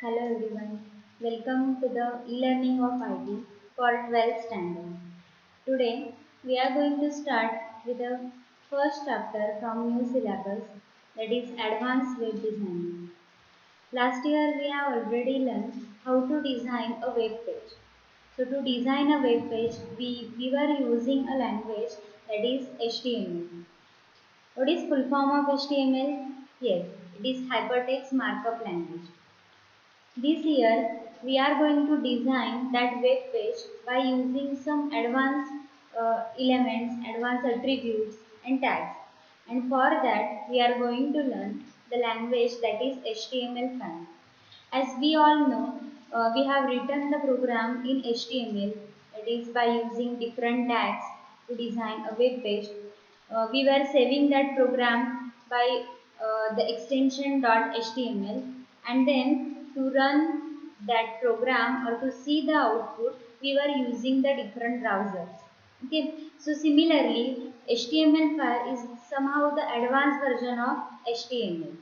Hello everyone, welcome to the e-learning of IT for 12th standard. Today we are going to start with the first chapter from new syllabus, that is Advanced Web Design. Last year we have already learned how to design a web page. So to design a web page we were using a language that is HTML. What is full form of HTML? Yes, it is Hypertext Markup Language. This year, we are going to design that web page by using some advanced elements, advanced attributes and tags. And for that, we are going to learn the language that is HTML5. As we all know, we have written the program in HTML, that is by using different tags to design a web page. We were saving that program by the extension .html, and then to run that program or to see the output we were using the different browsers. Okay, so similarly HTML5 is somehow the advanced version of HTML.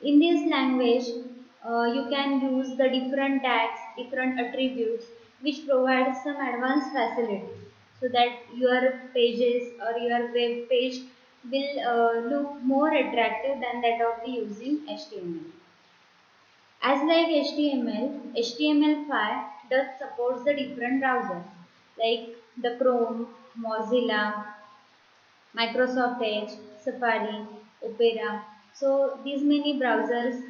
In this language, you can use the different tags, different attributes which provide some advanced facilities so that your pages or your web page will look more attractive than that of the using HTML. As like HTML, HTML5 does supports the different browsers like the Chrome, Mozilla, Microsoft Edge, Safari, Opera. So these many browsers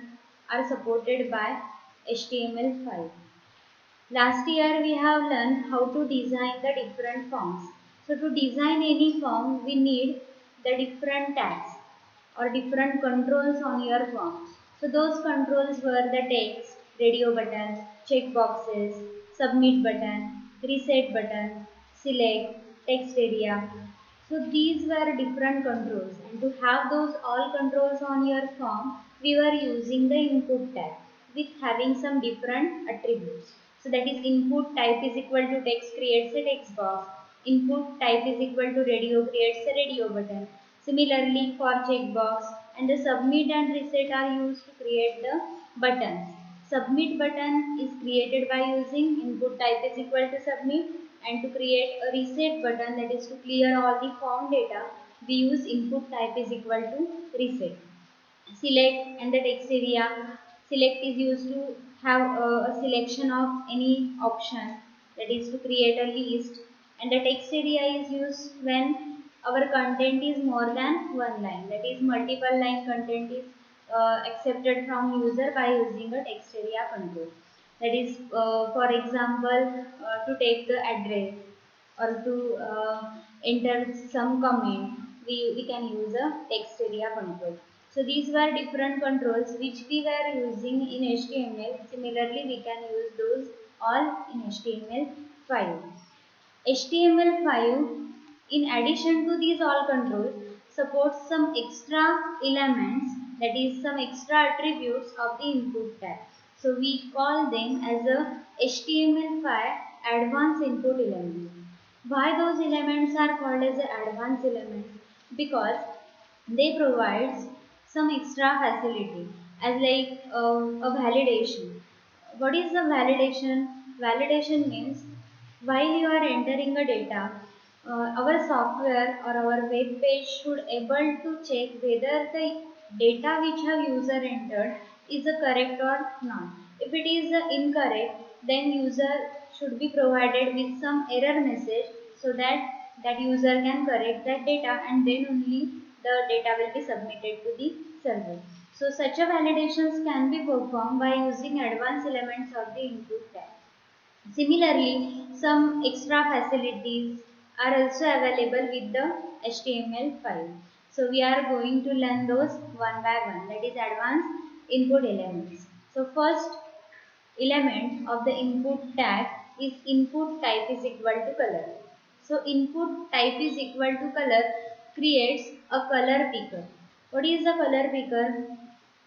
are supported by HTML5. Last year we have learned how to design the different forms. So to design any form we need the different tags or different controls on your form. So those controls were the text, radio button, check boxes, submit button, reset button, select, text area. So these were different controls, and to have those all controls on your form, we were using the input tag with having some different attributes. So that is input type is equal to text creates a text box. Input type is equal to radio creates a radio button. Similarly for checkbox, and the submit and reset are used to create the buttons. Submit button is created by using input type is equal to submit, and to create a reset button, that is to clear all the form data, we use input type is equal to reset. Select and the text area, select is used to have a selection of any option, that is to create a list, and the text area is used when our content is more than one line, that is multiple line content is accepted from user by using a text area control, that is for example to take the address or to enter some comment, we can use a text area control. So these were different controls which we were using in HTML. Similarly, we can use those all in HTML5. HTML5, in addition to these all controls, supports some extra elements, that is some extra attributes of the input tag. So we call them as a HTML5 advanced input elements. Why those elements are called as advanced elements? Because they provide some extra facility as like a validation. What is the validation? Validation means while you are entering a data, our software or our web page should able to check whether the data which have user entered is correct or not. If it is incorrect, then user should be provided with some error message so that that user can correct that data, and then only the data will be submitted to the server. So such a validations can be performed by using advanced elements of the input tag. Similarly, some extra facilities are also available with the HTML5. So we are going to learn those one by one, that is advanced input elements. So first element of the input tag is input type is equal to color. So input type is equal to color creates a color picker. What is a color picker?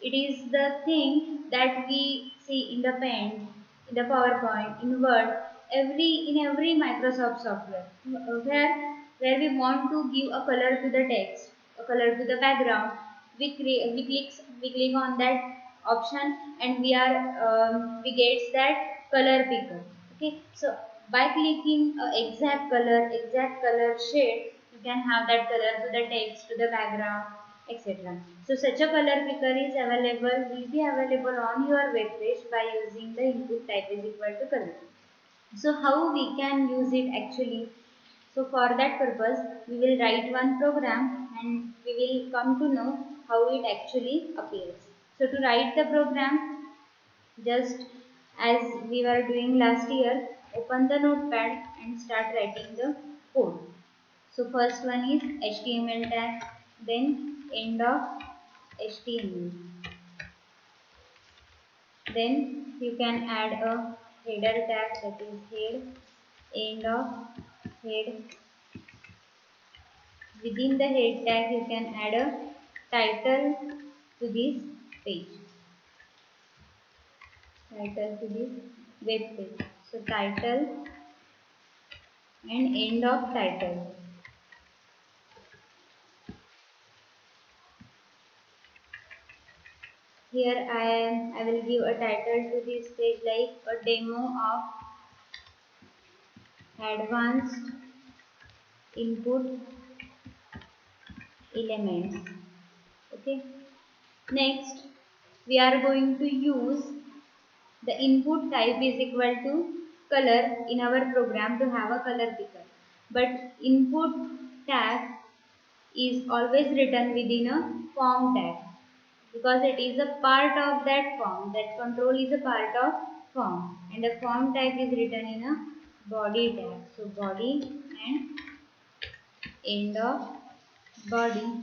It is the thing that we see in the Paint, in the PowerPoint, in Word, in every Microsoft software, where we want to give a color to the text, a color to the background. We click on that option, and we gets that color picker. Okay, so by clicking exact color shade, you can have that color to the text, to the background, etc. So such a color picker will be available on your web page by using the input type is equal to color. So how we can use it actually? So for that purpose, we will write one program and we will come to know how it actually appears. So to write the program, just as we were doing last year, open the notepad and start writing the code. So first one is HTML tag, then end of HTML. Then you can add a header tag, that is head, end of head. Within the head tag you can add a title to this page, title to this web page. So title and end of title. Here I will give a title to this page like a demo of advanced input elements. Okay. Next, we are going to use the input type is equal to color in our program to have a color picker. But input tag is always written within a form tag because it is a part of that form. That control is a part of form, and a form tag is written in a body tag. So body and end of body.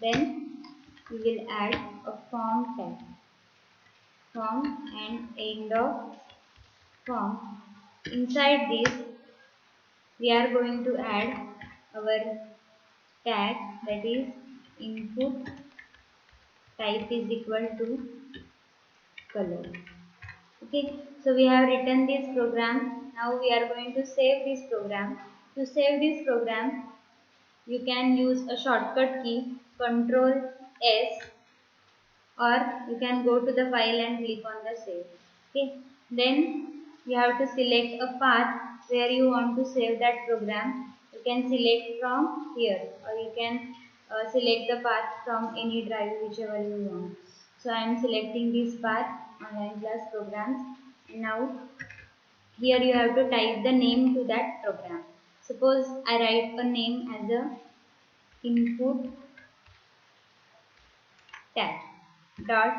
Then we will add a form tag, form and end of form. Inside this we are going to add our tag, that is input type is equal to color. Okay, so we have written this program. Now we are going to save this program. To save this program, you can use a shortcut key Control S, or you can go to the file and click on the save. Okay, then you have to select a path where you want to save that program. You can select from here, or you can select the path from any drive, whichever you want. So I am selecting this path, online class programs, and now here you have to type the name to that program. Suppose I write a name as a input tag dot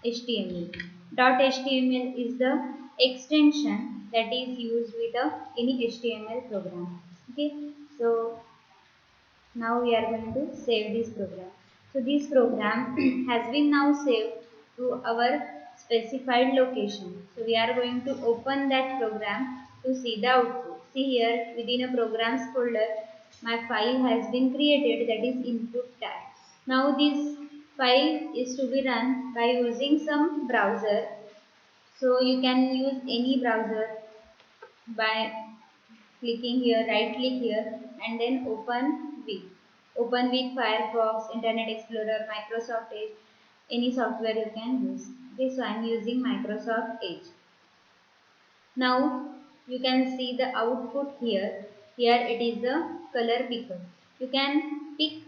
html. Dot html is the extension that is used with any HTML program. Okay, so now we are going to save this program. So this program has been now saved to our specified location. So we are going to open that program to see the output. See here, within a programs folder, my file has been created, that is input tag. Now this file is to be run by using some browser. So you can use any browser by clicking here, right click here, and then open with. Open with Firefox, Internet Explorer, Microsoft Edge, any software you can use. Okay, so I am using Microsoft Edge. Now you can see the output here. Here it is a color picker. You can pick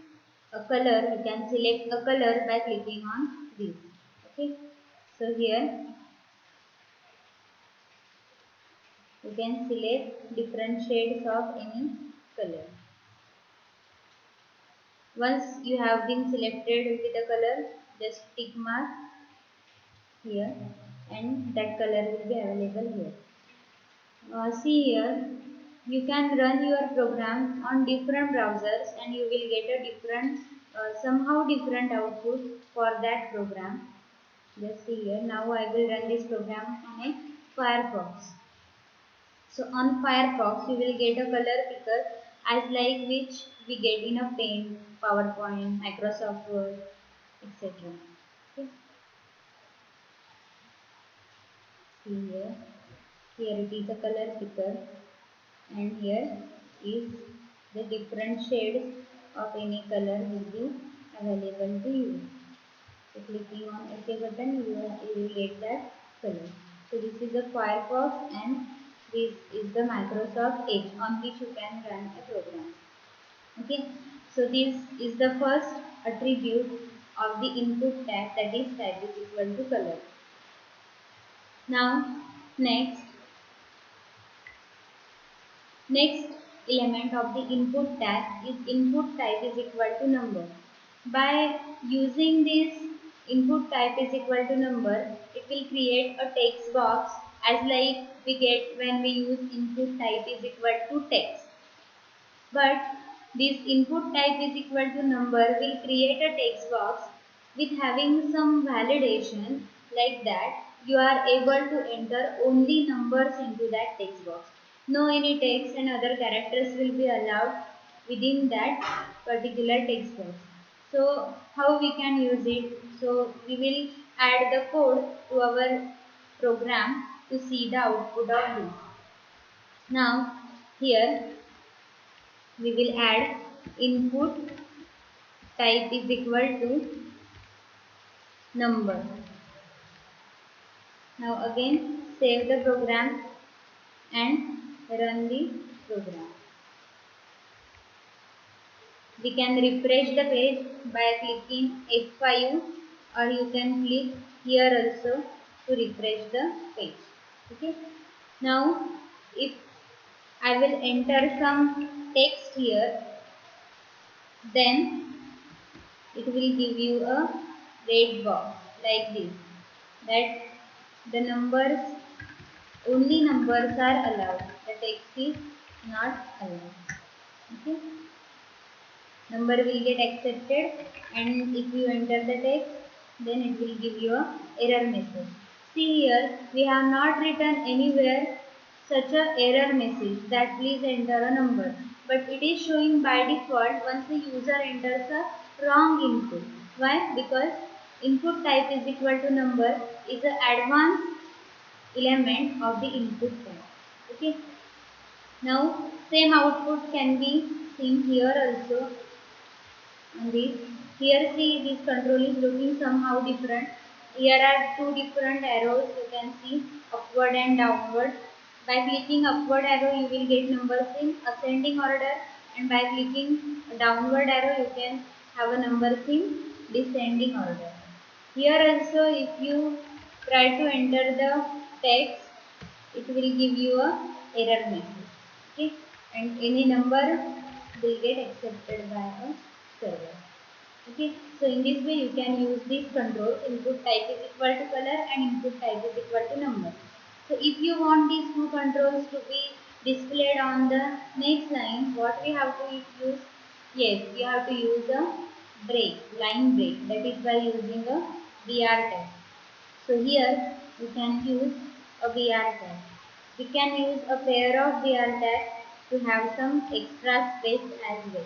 a color, you can select a color by clicking on this. Okay, so here you can select different shades of any color. Once you have been selected with a color, just tick mark here and that color will be available here. See here, you can run your program on different browsers and you will get a different, somehow different output for that program. Just see here, now I will run this program on a Firefox. So on Firefox, you will get a color picker as like which we get in a Paint, PowerPoint, Microsoft Word, etc. Okay. See here, here it is a color picker, and here is the different shades of any color will be available to you. So clicking on OK button, you will get that color. So this is the Firefox and this is the Microsoft Edge on which you can run a program. Okay, so this is the first attribute of the input tag, that is type is equal to color. Now next element of the input tag is input type is equal to number. By using this input type is equal to number, it will create a text box as like we get when we use input type is equal to text. But this input type is equal to number will create a text box with having some validation, like that you are able to enter only numbers into that text box. No any text and other characters will be allowed within that particular text box. So how we can use it? So we will add the code to our program to see the output of this. Now here we will add input type is equal to number. Now again save the program and run the program. We can refresh the page by clicking F5, or you can click here also to refresh the page. Okay. Now if I will enter some text here, then it will give you a red box like this, that the numbers, only numbers are allowed, the text is not allowed. Okay, number will get accepted, and if you enter the text, then it will give you a error message. See here, we have not written anywhere such a error message that please enter a number, but it is showing by default once the user enters a wrong input. Why? Because input type is equal to number is an advanced element of the input type. Okay, now same output can be seen here also on this. Here see, this control is looking somehow different. Here are two different arrows, you can see upward and downward. By clicking upward arrow you will get numbers in ascending order, and by clicking downward arrow you can have a numbers in descending order. Here also if you try to enter the text, it will give you a error message. Okay, and any number will get accepted by a server. Okay, so in this way you can use this control, input type is equal to color and input type is equal to number. So if you want these two controls to be displayed on the next line, what we have to use? Yes, we have to use a break, line break, that is by using a BR tag. So here we can use a BR tag. We can use a pair of BR tags to have some extra space as well.